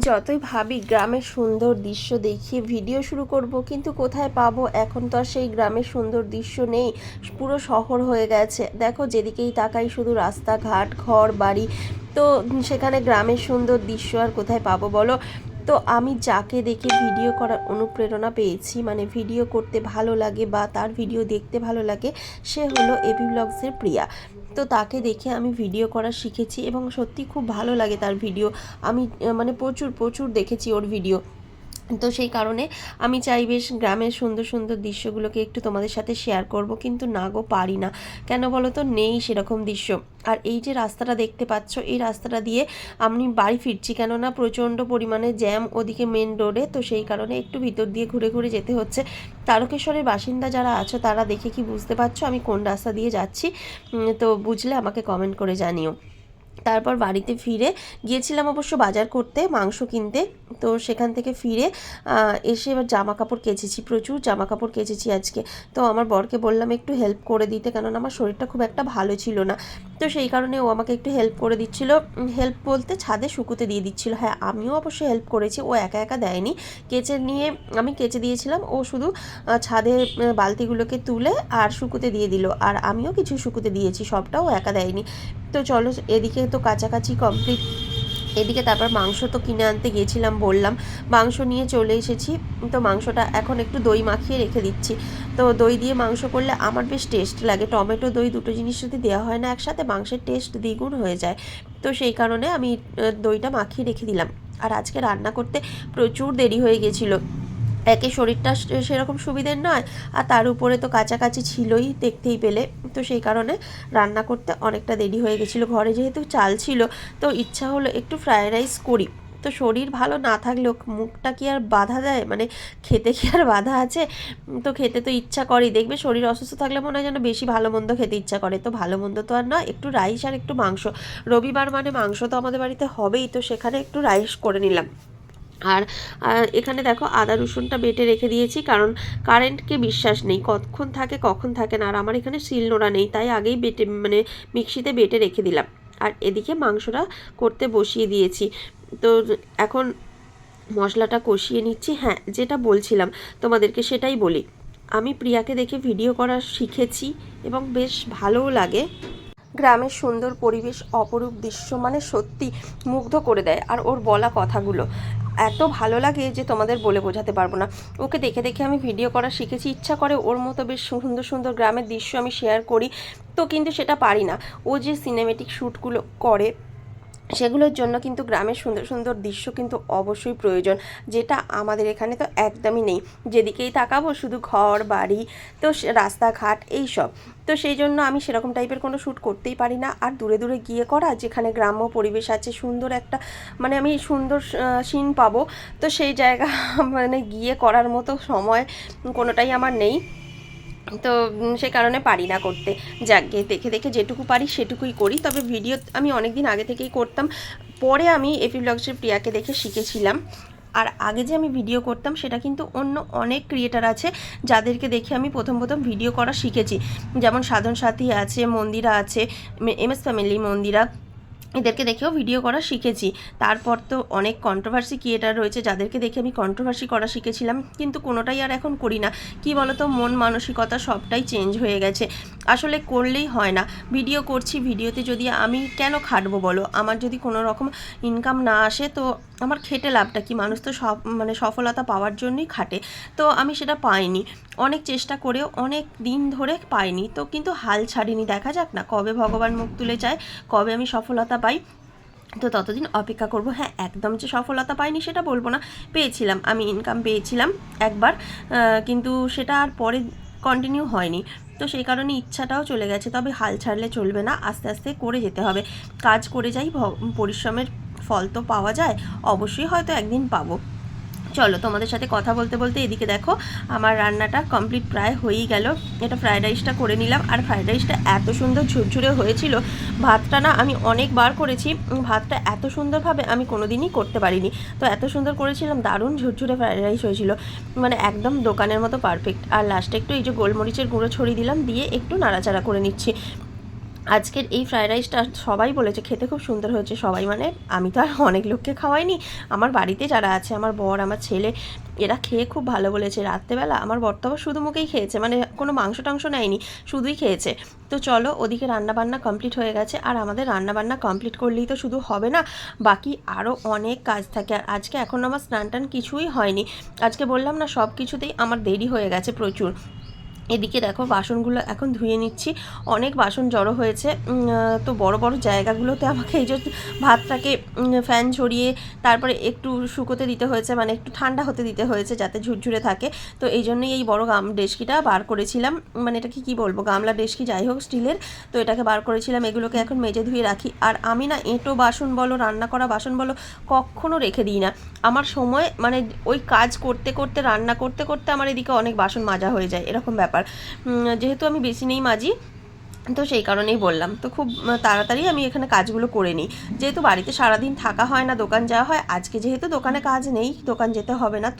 যতই ভাবি গ্রামের সুন্দর দৃশ্য দেখিয়ে ভিডিও শুরু করব, কিন্তু কোথায় পাবো? এখন তো আর সেই গ্রামের সুন্দর দৃশ্য নেই, পুরো শহর হয়ে গেছে। দেখো যেদিকেই তাকাই শুধু রাস্তাঘাট, ঘর বাড়ি। তো সেখানে গ্রামের সুন্দর দৃশ্য আর কোথায় পাবো বলো? তো আমি যাকে দেখে ভিডিও করার অনুপ্রেরণা পেয়েছি, মানে ভিডিও করতে ভালো লাগে বা তার ভিডিও দেখতে ভালো লাগে, সে হলো এবি ব্লগসের প্রিয়া। তো তাকে দেখে আমি ভিডিও করা শিখেছি এবং সত্যি খুব ভালো লাগে তার ভিডিও। আমি মানে প্রচুর প্রচুর দেখেছি ওর ভিডিও। তো সেই কারণে আমি চাই বেশ গ্রামের সুন্দর সুন্দর দৃশ্যগুলোকে একটু তোমাদের সাথে শেয়ার করব, কিন্তু না গো, পারি না। কেন বলো তো, নেই সেরকম দৃশ্য। আর এই যে রাস্তাটা দেখতে পাচ্ছ, এই রাস্তাটা দিয়ে আমি বাড়ি ফিরছি, কেননা প্রচণ্ড পরিমাণে জ্যাম ওদিকে মেন রোডে। তো সেই কারণে একটু ভিতর দিয়ে ঘুরে ঘুরে যেতে হচ্ছে। তারকেশ্বরের বাসিন্দা যারা আছো তারা দেখে কি বুঝতে পারছো আমি কোন রাস্তা দিয়ে যাচ্ছি? তো বুঝলে আমাকে কমেন্ট করে জানিও। তারপর বাড়িতে ফিরে গিয়েছিলাম অবশ্য বাজার করতে, মাংস কিনতে। তো সেখান থেকে ফিরে এসে এবার জামা কাপড় কেচেছি, প্রচুর জামা কাপড় কেচেছি আজকে। তো আমার বরকে বললাম একটু হেল্প করে দিতে, কেননা আমার শরীরটা খুব একটা ভালো ছিল না। তো সেই কারণে ও আমাকে একটু হেল্প করে দিচ্ছিল। হেল্প বলতে ছাদে শুকুতে দিয়ে দিচ্ছিল। হ্যাঁ, আমিও অবশ্যই হেল্প করেছি, ও একা একা দেয়নি। কেচে নিয়ে আমি কেচে দিয়েছিলাম, ও শুধু ছাদে বালতিগুলোকে তুলে আর শুকুতে দিয়ে দিল। আর আমিও কিছু শুকুতে দিয়েছি, সবটাও একা দেয়নি। তো চলো, এদিকে তো কাছাকাছি কমপ্লিট। এদিকে তারপর মাংস তো কিনে আনতে গিয়েছিলাম বললাম, মাংস নিয়ে চলে এসেছি। তো মাংসটা এখন একটু দই মাখিয়ে রেখে দিচ্ছি। তো দই দিয়ে মাংস করলে আমার বেশ টেস্ট লাগে। টমেটো দই দুটো জিনিস যদি দেওয়া হয় না একসাথে, মাংসের টেস্ট দ্বিগুণ হয়ে যায়। তো সেই কারণে আমি দইটা মাখিয়ে রেখে দিলাম। আর আজকে রান্না করতে প্রচুর দেরি হয়ে গেছিলো। একে শরীরটা সেরকম সুবিধের নয়, আর তার উপরে তো কাছাকাছি ছিলই, দেখতেই পেলে। তো সেই কারণে রান্না করতে অনেকটা দেরি হয়ে গেছিলো। ঘরে যেহেতু চাল ছিল, তো ইচ্ছা হলো একটু ফ্রায়েড রাইস করি। তো শরীর ভালো না থাকলেও মুখটা কি আর বাধা দেয়? মানে খেতে কি আর বাধা আছে? তো খেতে তো ইচ্ছা করেই। দেখবে শরীর অসুস্থ থাকলে মনে হয় যেন বেশি ভালো মন্দ খেতে ইচ্ছা করে। তো ভালো মন্দ তো আর নয়, একটু রাইস আর একটু মাংস। রবিবার মানে মাংস তো আমাদের বাড়িতে হবেই, তো সেখানে একটু রাইস করে নিলাম। আর এখানে দেখো আদা রসুনটা বেটে রেখে দিয়েছি, কারণ কারেন্টকে বিশ্বাস নেই, কখন থাকে কখন থাকে না। আর আমার এখানে শিলনোড়া নেই, তাই আগেই বেটে মানে মিক্সিতে বেটে রেখে দিলাম। আর এদিকে মাংসটা করতে বসিয়ে দিয়েছি। তো এখন মশলাটা কষিয়ে নিচ্ছি। হ্যাঁ, যেটা বলছিলাম তোমাদেরকে সেটাই বলি। আমি প্রিয়াকে দেখে ভিডিও করা শিখেছি এবং বেশ ভালোও লাগে। গ্রামের সুন্দর পরিবেশ, অপরূপ দৃশ্য, মানে সত্যি মুগ্ধ করে দেয়। আর ওর বলা কথাগুলো এত ভালো লাগে যে তোমাদের বলে বোঝাতে পারবো না। ওকে দেখে দেখে আমি ভিডিও করা শিখেছি। ইচ্ছা করে ওর মতো বেশ সুন্দর সুন্দর গ্রামের দৃশ্য আমি শেয়ার করি, তো কিন্তু সেটা পারি না। ও যে সিনেমেটিক শ্যুটগুলো করে, সেগুলোর জন্য কিন্তু গ্রামের সুন্দর সুন্দর দৃশ্য কিন্তু অবশ্যই প্রয়োজন, যেটা আমাদের এখানে তো একদমই নেই। যেদিকেই তাকাবো শুধু ঘর বাড়ি, তো রাস্তাঘাট এইসব। তো সেই জন্য আমি সেরকম টাইপের কোনো শ্যুট করতেই পারি না। আর দূরে দূরে গিয়ে করা, যেখানে গ্রাম্য পরিবেশ আছে, সুন্দর একটা মানে আমি সুন্দর সিন পাবো, তো সেই জায়গা মানে গিয়ে করার মতো সময় কোনোটাই আমার নেই। তো সে কারণে পারি না করতে। যাকগে, দেখে দেখে যেটুকু পারি সেটুকুই করি। তবে ভিডিও আমি অনেক দিন আগে থেকেই করতাম, পরে আমি এপি ব্লগসের প্রিয়াকে দেখে শিখেছিলাম। আর আগে যে আমি ভিডিও করতাম সেটা কিন্তু অন্য অনেক ক্রিয়েটার আছে যাদেরকে দেখে আমি প্রথম প্রথম ভিডিও করা শিখেছি। যেমন সাধন সাথী আছে, মন্দিরা আছে, MS ফ্যামিলি মন্দিরা, এদেরকে দেখেও ভিডিও করা শিখেছি। তারপর তো অনেক কন্ট্রোভার্সি ক্রিয়েটার রয়েছে যাদেরকে দেখে আমি কন্ট্রোভার্সি করা শিখেছিলাম, কিন্তু কোনোটাই আর এখন করি না। কি বলতো, মন মানসিকতা সবটাই চেঞ্জ হয়ে গেছে। আসলে করলেই হয় না। ভিডিও করছি, ভিডিওতে যদি আমি কেন খাটবো বলো? আমার যদি কোনো রকম ইনকাম না আসে, তো আমার খেটে লাভটা কি? মানুষ তো সব মানে সফলতা পাওয়ার জন্যই খাটে। তো আমি সেটা পাইনি, অনেক চেষ্টা করেও অনেক দিন ধরে পাইনি। তো কিন্তু হাল ছাড়িনি, দেখা যাক না কবে ভগবান মুখ তুলে চায়, কবে আমি সফলতা পাই। তো ততদিন অপেক্ষা করব। হ্যাঁ, একদম যে সফলতা পাইনি সেটা বলবো না, পেয়েছিলাম, আমি ইনকাম পেয়েছিলাম একবার, কিন্তু সেটা আর পরে কন্টিনিউ হয়নি। তো সেই কারণে ইচ্ছাটাও চলে গেছে। তবে হাল ছাড়লে চলবে না, আস্তে আস্তে করে যেতে হবে। কাজ করে যাই, পরিশ্রমের ফল তো পাওয়া যায়, অবশ্যই হয়তো একদিন পাবো। চলো, তোমাদের সাথে কথা বলতে বলতে এদিকে দেখো আমার রান্নাটা কমপ্লিট প্রায় হয়েই গেল। এটা ফ্রায়েড রাইসটা করে নিলাম। আর ফ্রায়েড রাইসটা এত সুন্দর ঝুরঝুরে হয়েছিল। ভাতটা না আমি অনেকবার করেছি, ভাতটা এত সুন্দরভাবে আমি কোনো দিনই করতে পারিনি। তো এত সুন্দর করেছিলাম, দারুণ ঝুরঝুরে ফ্রায়েড রাইস হয়েছিল, মানে একদম দোকানের মতো পারফেক্ট। আর লাস্টে একটু এই যে গোলমরিচের গুঁড়ো ছড়িয়ে দিলাম, দিয়ে একটু নাড়াচাড়া করে নিচ্ছি। আজকের এই ফ্রায়েড রাইসটা সবাই বলেছে খেতে খুব সুন্দর হয়েছে। সবাই মানে আমি তো আর অনেক লোককে খাওয়াইনি, আমার বাড়িতে যারা আছে, আমার বর, আমার ছেলে, এরা খেয়ে খুব ভালো বলেছে। রাত্রেবেলা আমার বর তো আবার শুধু মুখেই খেয়েছে, মানে কোনো মাংস টাংস নেয়নি, শুধুই খেয়েছে। তো চলো, ওদিকে রান্নাবান্না কমপ্লিট হয়ে গেছে। আর আমাদের রান্নাবান্না কমপ্লিট করলেই তো শুধু হবে না, বাকি আরও অনেক কাজ থাকে। আর আজকে এখন আমার স্নান টান কিছুই হয়নি। আজকে বললাম না, সব কিছুতেই আমার দেরি হয়ে গেছে প্রচুর। এদিকে দেখো বাসনগুলো এখন ধুয়ে নিচ্ছি, অনেক বাসন জড়ো হয়েছে। তো বড় বড় জায়গাগুলোতে আমাকে এই যে ভাতটাকে ফ্যান ঝরিয়ে তারপরে একটু শুকোতে দিতে হয়েছে, মানে একটু ঠান্ডা হতে দিতে হয়েছে যাতে ঝুরঝুরে থাকে। তো এই জন্যই এই বড় ডেচকিটা বার করেছিলাম, মানে এটাকে কী বলবো, গামলা ডেচকি যাই হোক, স্টিলের। তো এটাকে বার করেছিলাম, এগুলোকে এখন মেজে ধুয়ে রাখি। আর আমি না এঁটো বাসন বলো, রান্না করা বাসন বলো, কখনো রেখে দিই না। আমার সময় মানে ওই কাজ করতে করতে, রান্না করতে করতে আমার এদিকে অনেক বাসন মাজা হয়ে যায়, এরকম ব্যাপার। যেহেতু আমি বেশি নেই মাজি, তো সেই কারণেই বললাম। তো খুব তাড়াতাড়ি আমি এখানে কাজগুলো করে নিই, যেহেতু বাড়িতে সারাদিন থাকা হয় না, দোকান যাওয়া হয়। আজকে যেহেতু দোকানে কাজ নেই, দোকান যেতে হবে না,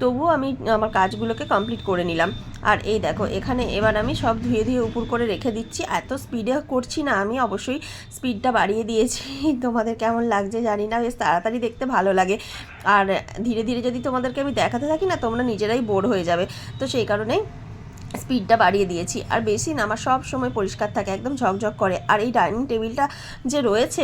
তবুও আমি আমার কাজগুলোকে কমপ্লিট করে নিলাম। আর এই দেখো এখানে এবার আমি সব ধুয়ে ধুয়ে উপর করে রেখে দিচ্ছি। এত স্পিডে করছি না আমি, অবশ্যই স্পিডটা বাড়িয়ে দিয়েছি। তোমাদের কেমন লাগছে জানি না, বেশ তাড়াতাড়ি দেখতে ভালো লাগে। আর ধীরে ধীরে যদি তোমাদেরকে আমি দেখাতে থাকি না, তোমরা নিজেরাই বোর হয়ে যাবে। তো সেই কারণেই স্পিডটা বাড়িয়ে দিয়েছি। আর বেশি না, আমার সব সময় পরিষ্কার থাকে, একদম ঝকঝক করে। আর এই ডাইনিং টেবিলটা যে রয়েছে,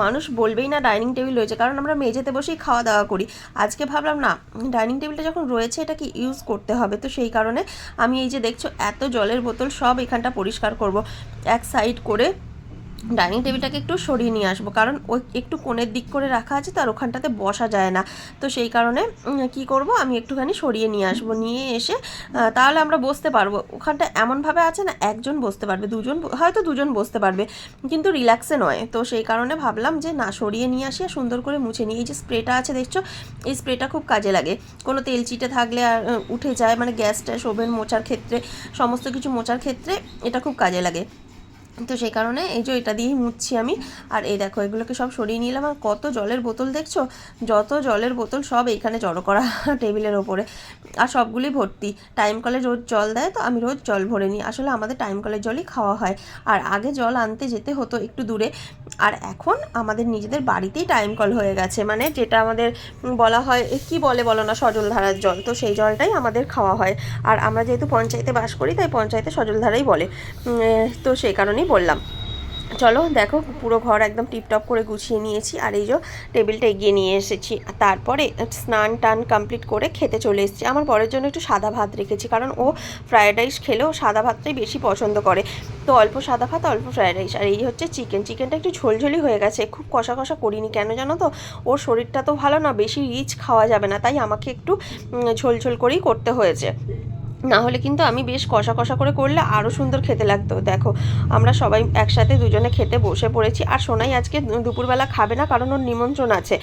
মানুষ বলবেই না ডাইনিং টেবিল রয়েছে, কারণ আমরা মেঝেতে বসেই খাওয়া দাওয়া করি। আজকে ভাবলাম না, ডাইনিং টেবিলটা যখন রয়েছে এটাকে ইউজ করতে হবে। তো সেই কারণে আমি এই যে দেখছো এত জলের বোতল সব এখানটা পরিষ্কার করব, এক সাইড করে ডাইনিং টেবিলটাকে একটু সরিয়ে নিয়ে আসবো, কারণ ওই একটু কোণের দিক করে রাখা আছে, তো আর ওখানটাতে বসা যায় না। তো সেই কারণে কি করব, আমি একটুখানি সরিয়ে নিয়ে আসবো, নিয়ে এসে তাহলে আমরা বসতে পারবো। ওখানটা এমনভাবে আছে না, একজন বসতে পারবে, হয়তো দুজন বসতে পারবে, কিন্তু রিল্যাক্সে নয়। তো সেই কারণে ভাবলাম যে না, সরিয়ে নিয়ে আসি আর সুন্দর করে মুছে নিই। এই যে স্প্রেটা আছে দেখছো, এই স্প্রেটা খুব কাজে লাগে। কোনো তেল চিটে থাকলে আর উঠে যায়, মানে গ্যাস ট্যাস, ওভেন মোছার ক্ষেত্রে, সমস্ত কিছু মোছার ক্ষেত্রে এটা খুব কাজে লাগে। তো সেই কারণে এই যে এটা দিয়েই মুছছি আমি। আর এই দেখো এগুলোকে সব সরিয়ে নিলাম। আর কত জলের বোতল দেখছো, যত জলের বোতল সব এইখানে জড়ো করা টেবিলের ওপরে, আর সবগুলি ভর্তি। টাইম কলে রোজ জল দেয়, তো আমি রোজ জল ভরে নিই। আসলে আমাদের টাইম কলের জলই খাওয়া হয়, আর আগে জল আনতে যেতে হতো একটু দূরে, আর এখন আমাদের নিজেদের বাড়িতেই টাইম কল হয়ে গেছে, মানে যেটা আমাদের বলা হয় কি বলো না, সজলধারার জল। তো সেই জলটাই আমাদের খাওয়া হয়। আর আমরা যেহেতু পঞ্চায়েতে বাস করি, তাই পঞ্চায়েতে সজলধারাই বলে। তো সেই কারণেই বললাম। চলো দেখো, পুরো ঘর একদম টিপটপ করে গুছিয়ে নিয়েছি। আর এই যে টেবিলটা এগিয়ে নিয়ে এসেছি। তারপরে স্নান টান কমপ্লিট করে খেতে চলে এসেছি। আমার বরের জন্য একটু সাদা ভাত রেখেছি, কারণ ও ফ্রায়েড রাইস খেলেও সাদা ভাতটাই বেশি পছন্দ করে। তো অল্প সাদা ভাত, অল্প ফ্রায়েড রাইস। আর এই হচ্ছে চিকেনটা একটু ঝোলঝোলি হয়ে গেছে, খুব কষা কষা করিনি। কেন জানো তো, ওর শরীরটা তো ভালো না, বেশি রিচ খাওয়া যাবে না, তাই আমাকে একটু ঝোলঝোল করেই করতে হয়েছে। না হলে কিন্তু আমি বেশ কষা কষা করে করলে আরও সুন্দর খেতে লাগতো। দেখো আমরা সবাই একসাথে দুজনে খেতে বসে পড়েছি। আর সোনাই আজকে দুপুরবেলা খাবে না, কারণ ওর নিমন্ত্রণ আছে।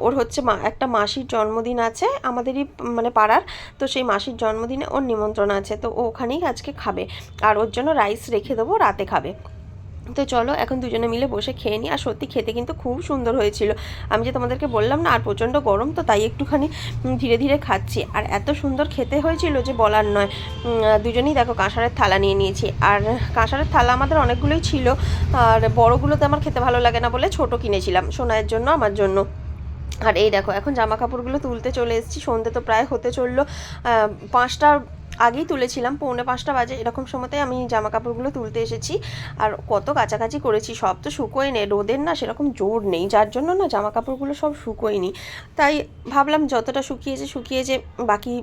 ওর হচ্ছে একটা মাসির জন্মদিন আছে আমাদেরই মানে পাড়ার। তো সেই মাসির জন্মদিনে ওর নিমন্ত্রণ আছে, তো ও ওখানেই আজকে খাবে। আর ওর জন্য রাইস রেখে দেবো, রাতে খাবে। তো চলো এখন দুজনে মিলে বসে খেয়ে নিই। আর সত্যি খেতে কিন্তু খুব সুন্দর হয়েছিল। আমি যে তোমাদেরকে বললাম না, আর প্রচণ্ড গরম, তো তাই একটুখানি ধীরে ধীরে খাচ্ছি। আর এত সুন্দর খেতে হয়েছিল যে বলার নয়। দুজনেই দেখো কাঁসারের থালা নিয়ে নিয়েছি। আর কাঁসারের থালা আমাদের অনেকগুলোই ছিল, আর বড়গুলোতে আমার খেতে ভালো লাগে না বলে ছোট কিনেছিলাম, সোনাইয়ের জন্য, আমার জন্য। আর এই দেখো এখন জামা কাপড়গুলো তুলতে চলে এসেছি। সন্ধে তো প্রায় হতে চললো, 5টার আগেই তুলেছিলাম, 4:45 বাজে, এরকম সময়তেই আমি জামা কাপড়গুলো তুলতে এসেছি। আর কত কাচাকাচি করেছি, সব তো শুকোয় নেই, রোদের না সেরকম জোর নেই, যার জন্য না জামা কাপড়গুলো সব শুকোয়নি। তাই ভাবলাম যতটা শুকিয়েছে বাকি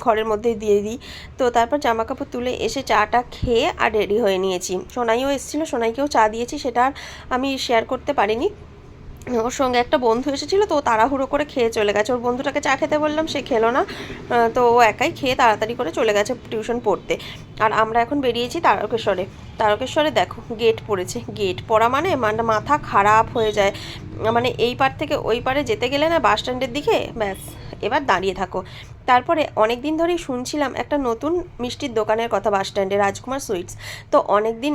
ঘরের মধ্যে দিয়ে দিই। তো তারপর জামা কাপড় তুলে এসে চাটা খেয়ে আর রেডি হয়ে নিয়েছি। সোনাইও এসেছিলো, সোনাইকেও চা দিয়েছি, সেটা আর আমি শেয়ার করতে পারিনি। ওর সঙ্গে একটা বন্ধু এসেছিলো, তো ও তাড়াহুড়ো করে খেয়ে চলে গেছে। ওর বন্ধুটাকে চা খেতে বললাম, সে খেলো না। তো ও একাই খেয়ে তাড়াতাড়ি করে চলে গেছে টিউশন পড়তে। আর আমরা এখন বেরিয়েছি তারকেশ্বরে দেখো গেট পড়েছে। গেট পড়া মানে মাথা খারাপ হয়ে যায়, মানে এই পার থেকে ওই পারে যেতে গেলে না, বাস স্ট্যান্ডের দিকে ব্যাস এবার দাঁড়িয়ে থাকো। তারপরে অনেক দিন ধরেই শুনছিলাম একটা নতুন মিষ্টির দোকানের কথা বাস স্ট্যান্ডে, রাজকুমার সুইটস। তো অনেক দিন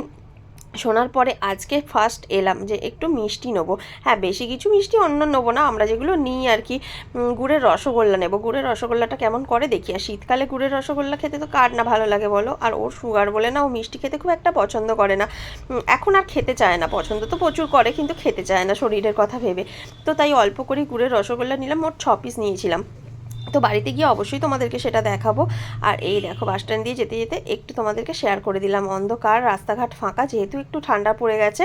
শোনার পরে আজকে ফার্স্ট এলাম যে একটু মিষ্টি নেবো। হ্যাঁ, বেশি কিছু মিষ্টি অন্য নেবো না, আমরা যেগুলো নিই আর কি। গুড়ের রসগোল্লা নেবো। গুড়ের রসগোল্লাটা কেমন করে দেখি। আর শীতকালে গুড়ের রসগোল্লা খেতে তো কার না ভালো লাগে বলো। আর ওর সুগার বলে না, ও মিষ্টি খেতে খুব একটা পছন্দ করে না। এখন আর খেতে চায় না, পছন্দ তো প্রচুর করে কিন্তু খেতে চায় না শরীরের কথা ভেবে। তো তাই অল্প করে গুড়ের রসগোল্লা নিলাম, মোট 6 পিস নিয়েছিলাম। তো বাড়িতে গিয়ে অবশ্যই তোমাদেরকে সেটা দেখাবো। আর এই দেখো বাস স্ট্যান্ড দিয়ে যেতে যেতে একটু তোমাদেরকে শেয়ার করে দিলাম, অন্ধকার, রাস্তাঘাট ফাঁকা, যেহেতু একটু ঠান্ডা পড়ে গেছে।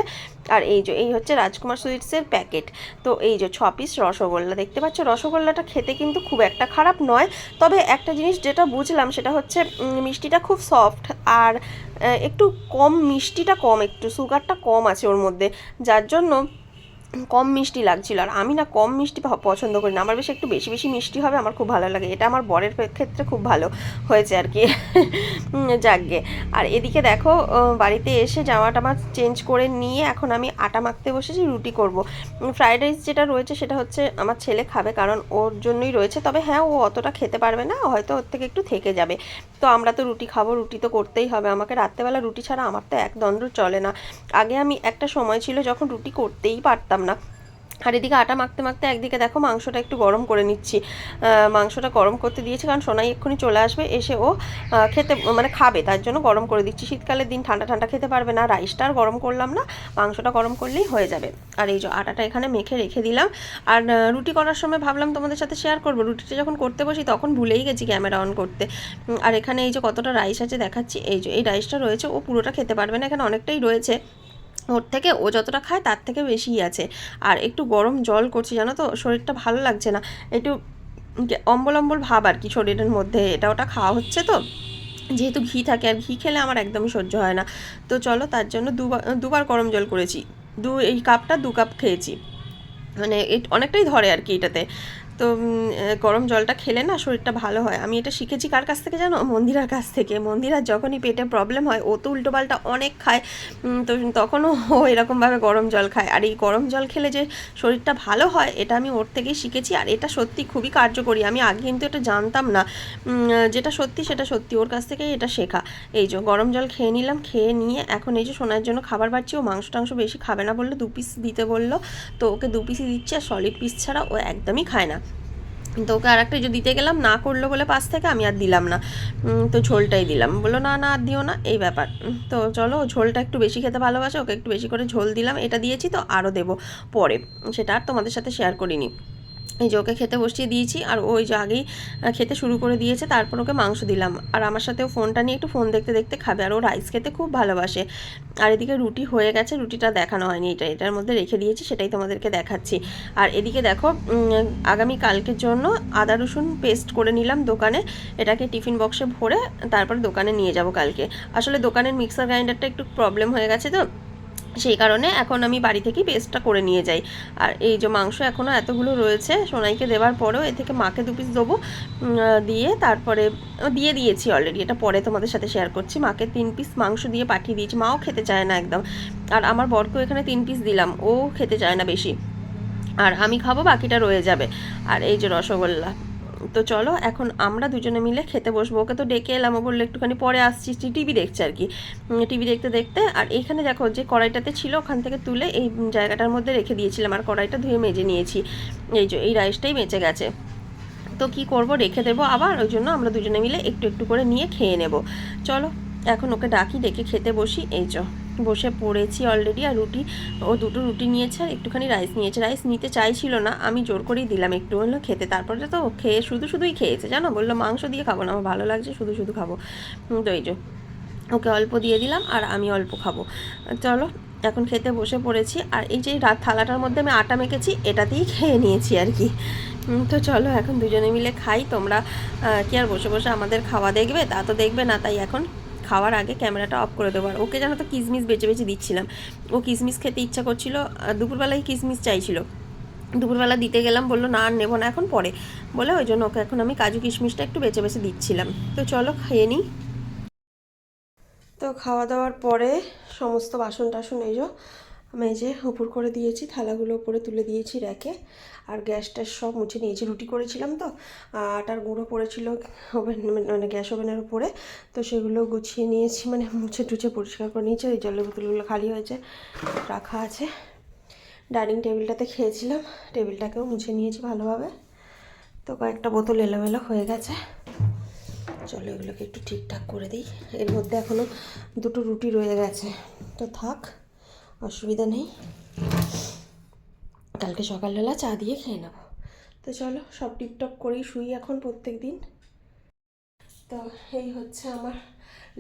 আর এই হচ্ছে রাজকুমার সুইটসের প্যাকেট। তো এই যে 6 পিস রসগোল্লা দেখতে পাচ্ছ। রসগোল্লাটা খেতে কিন্তু খুব একটা খারাপ নয়, তবে একটা জিনিস যেটা বুঝলাম সেটা হচ্ছে মিষ্টিটা খুব সফট, আর একটু কম, মিষ্টিটা কম, একটু সুগারটা কম আছে ওর মধ্যে, যার জন্য কম মিষ্টি লাগছিল। আর আমি না কম মিষ্টি পছন্দ করি না, আমার বেশি একটু বেশি বেশি মিষ্টি হবে আমার খুব ভালো লাগে। এটা আমার বরের ক্ষেত্রে খুব ভালো হয়েছে আর কি। যাকগে। আর এদিকে দেখো বাড়িতে এসে জামা টামা চেঞ্জ করে নিয়ে এখন আমি আটা মাখতে বসেছি, রুটি করব। ফ্রাইড রাইস যেটা রয়েছে সেটা হচ্ছে আমার ছেলে খাবে, কারণ ওর জন্যই রয়েছে। তবে হ্যাঁ, ও অতটা খেতে পারবে না, হয়তো ওর থেকে একটু থেকে যাবে। তো আমরা তো রুটি খাবো, রুটি তো করতেই হবে আমাকে। রাত্রেবেলা রুটি ছাড়া আমার তো একদণ্ড চলে না। আগে আমি একটা সময় ছিল যখন রুটি করতেই পারতাম না। আর এদিকে আটা মাখতে মাখতে একদিকে দেখো মাংসটা একটু গরম করে নিচ্ছি। মাংসটা গরম করতে দিয়েছি, কারণ সোনাই এক্ষুনি চলে আসবে, এসে ও খেতে মানে খাবে, তার জন্য গরম করে দিচ্ছি। শীতকালের দিন ঠান্ডা ঠান্ডা খেতে পারবে না, রাইসটা আর গরম করলাম না, মাংসটা গরম করলেই হয়ে যাবে। আর এই যে আটাটা এখানে মেখে রেখে দিলাম। আর রুটি করার সময় ভাবলাম তোমাদের সাথে শেয়ার করবো, রুটিটা যখন করতে বসি তখন ভুলেই গেছি ক্যামেরা অন করতে। আর এখানে এই যে কতটা রাইস আছে দেখাচ্ছি। এই যে এই রাইসটা রয়েছে, ও পুরোটা খেতে পারবে না, এখানে অনেকটাই রয়েছে, ওর থেকে ও যতটা খায় তার থেকে বেশিই আছে। আর একটু গরম জল করছি জানো তো, শরীরটা ভালো লাগছে না, একটু অম্বল অম্বল ভাব আর কি শরীরের মধ্যে, এটা ওটা খাওয়া হচ্ছে তো, যেহেতু ঘি থাকে, আর ঘি খেলে আমার একদমই সহ্য হয় না। তো চলো, তার জন্য দুবার গরম জল করেছি, এই কাপটা 2 কাপ খেয়েছি, মানে অনেকটাই ধরে আর কি এটাতে। তো গরম জলটা খেলে না শরীরটা ভালো হয়। আমি এটা শিখেছি কার কাছ থেকে জানো, মন্দিরার কাছ থেকে। মন্দিরার যখনই পেটে প্রবলেম হয়, ও তো উল্টোপাল্টা অনেক খায়, তো তখনও ও এরকমভাবে গরম জল খায়। আর এই গরম জল খেলে যে শরীরটা ভালো হয়, এটা আমি ওর থেকেই শিখেছি। আর এটা সত্যি খুবই কার্যকরী, আমি আগে কিন্তু এটা জানতাম না। যেটা সত্যি সেটা সত্যি, ওর কাছ থেকেই এটা শেখা। এই যে গরম জল খেয়ে নিলাম, খেয়ে নিয়ে এখন এই যে সোনার জন্য খাবার বাড়ছি। ও মাংস টাংস বেশি খাবে না বললো, 2 পিস দিতে বললো, তো ওকে 2 পিসই দিচ্ছে। আর সলিড পিস ছাড়া ও একদমই খায় না। তো ওকে আর একটা যে দিতে গেলাম, না করলো বলে পাশ থেকে, আমি আর দিলাম না। তো ঝোলটাই দিলাম, বললো না না আর দিও না, এই ব্যাপার। তো চলো, ঝোলটা একটু বেশি খেতে ভালোবাসে, ওকে একটু বেশি করে ঝোল দিলাম। এটা দিয়েছি তো আরও দেবো পরে, সেটা আর তোমাদের সাথে শেয়ার করিনি। এই যে ওকে খেতে বসিয়ে দিয়েছি, আর ওই যে আগেই খেতে শুরু করে দিয়েছে, তারপর ওকে মাংস দিলাম। আর আমার সাথেও ফোনটা নিয়ে একটু ফোন দেখতে দেখতে খাবে, আর ও রাইস খেতে খুব ভালোবাসে। আর এদিকে রুটি হয়ে গেছে, রুটিটা দেখানো হয়নি, এটার মধ্যে রেখে দিয়েছি, সেটাই তোমাদেরকে দেখাচ্ছি। আর এদিকে দেখো আগামী কালকের জন্য আদা রসুন পেস্ট করে নিলাম দোকানে, এটাকে টিফিন বক্সে ভরে তারপর দোকানে নিয়ে যাব কালকে। আসলে দোকানের মিক্সার গ্রাইন্ডারটা একটু প্রবলেম হয়ে গেছে, তো সেই কারণে এখন আমি বাড়ি থেকেই পেস্টটা করে নিয়ে যাই। আর এই যে মাংস এখনও এতগুলো রয়েছে, সোনাইকে দেওয়ার পরেও এ থেকে মাকে 2 পিস দেবো, দিয়ে তারপরে দিয়ে দিয়েছি অলরেডি, এটা পরে তোমাদের সাথে শেয়ার করছি। মাকে 3 পিস মাংস দিয়ে পাঠিয়ে দিয়েছি, মাও খেতে চায় না একদম। আর আমার বরকেও এখানে 3 পিস দিলাম, ও খেতে চায় না বেশি, আর আমি খাবো, বাকিটা রয়ে যাবে। আর এই যে রসগোল্লা। তো চলো এখন আমরা দুজনে মিলে খেতে বসবো। ওকে তো ডেকে এলাম, ও বললো একটুখানি পরে আসছি, টিভি দেখছে আর কি। টিভি দেখতে দেখতে। আর এইখানে দেখো যে কড়াইটাতে ছিল, ওখান থেকে তুলে এই জায়গাটার মধ্যে রেখে দিয়েছিলাম, আর কড়াইটা ধুয়ে মেজে নিয়েছি। এই যে এই রাইসটাই বেঁচে গেছে, তো কি করব, রেখে দেবো আবার, ওই জন্য আমরা দুজনে মিলে একটু একটু করে নিয়ে খেয়ে নেব। চলো এখন ওকে ডাকি, ডেকে খেতে বসি। এই বসে পড়েছি অলরেডি। আর রুটি, ও 2টো রুটি নিয়েছে আর একটুখানি রাইস নিয়েছে। রাইস নিতে চাইছিল না, আমি জোর করেই দিলাম একটু হলো খেতে। তারপরে তো খেয়ে শুধুই খেয়েছে জানো, বললো মাংস দিয়ে খাবো না, আমার ভালো লাগছে, শুধু খাবো। তো এই ওকে অল্প দিয়ে দিলাম, আর আমি অল্প খাবো। চলো এখন খেতে বসে পড়েছি। আর এই যে থালাটার মধ্যে আমি আটা মেখেছি, এটাতেই খেয়ে নিয়েছি আর কি। তো চলো এখন দুজনে মিলে খাই। তোমরা কি আর বসে বসে আমাদের খাওয়া দেখবে, তা তো দেখবে না, তাই এখন খাওয়ার আগে ক্যামেরাটা অফ করে দেবো। আর ওকে জানো তো কিশমিশ বেছে বেছে দিচ্ছিলাম, ও কিশমিশ খেতে ইচ্ছা করছিল, দুপুরবেলায় কিশমিশ চাইছিল। দুপুরবেলা দিতে গেলাম, বললো না আর নেবো না এখন, পরে বলে, ওই জন্য ওকে এখন আমি কাজু কিশমিশটা একটু বেছে বেছে দিচ্ছিলাম। তো চলো খেয়ে নিই। তো খাওয়া দাওয়ার পরে সমস্ত বাসন টাসন এই আমি এই যে উপর করে দিয়েছি, থালাগুলো উপরে তুলে দিয়েছি র্যাকে। আর গ্যাসটা সব মুছে নিয়েছি, রুটি করেছিলাম তো আটার গুঁড়ো পড়েছিল ওভেন মানে গ্যাস ওভেনের উপরে, তো সেগুলো গুছিয়ে নিয়েছি, মানে মুছে টুছে পরিষ্কার করে নিয়েছি। ওই জলের বোতলগুলো খালি হয়েছে, রাখা আছে। ডাইনিং টেবিলটাতে খেয়েছিলাম, টেবিলটাকেও মুছে নিয়েছি ভালোভাবে। তো কয়েকটা বোতল এলোমেলো হয়ে গেছে, চলো এগুলোকে একটু ঠিকঠাক করে দিই। এর মধ্যে এখনও দুটো রুটি রয়ে গেছে, তো থাক, অসুবিধা নেই, কালকে সকালবেলা চা দিয়ে খেয়ে নেব। তো চলো সব টিপটপ করেই শুই এখন প্রত্যেক দিন। তো এই হচ্ছে আমার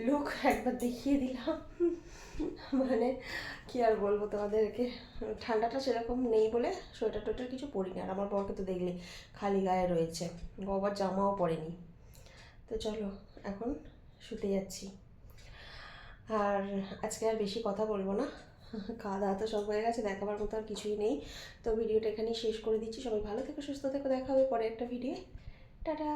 লুক, একবার দেখিয়ে দিলাম। মানে কি আর বলবো তোমাদেরকে, ঠান্ডাটা সেরকম নেই বলে সোয়েটার টোয়েটার কিছু পরি না। আর আমার বরকে তো দেখলে খালি গায়ে রয়েছে, আবার জামাও পরেনি। তো চলো এখন শুতে যাচ্ছি, আর আজকে আর বেশি কথা বলবো না, খাওয়া দাওয়া তো সব হয়ে গেছে, দেখাবার মতো আর কিছুই নেই। তো ভিডিওটা এখানেই শেষ করে দিচ্ছি। সবাই ভালো থেকো, সুস্থ থেকো, দেখা হবে পরে একটা ভিডিও। টাটা।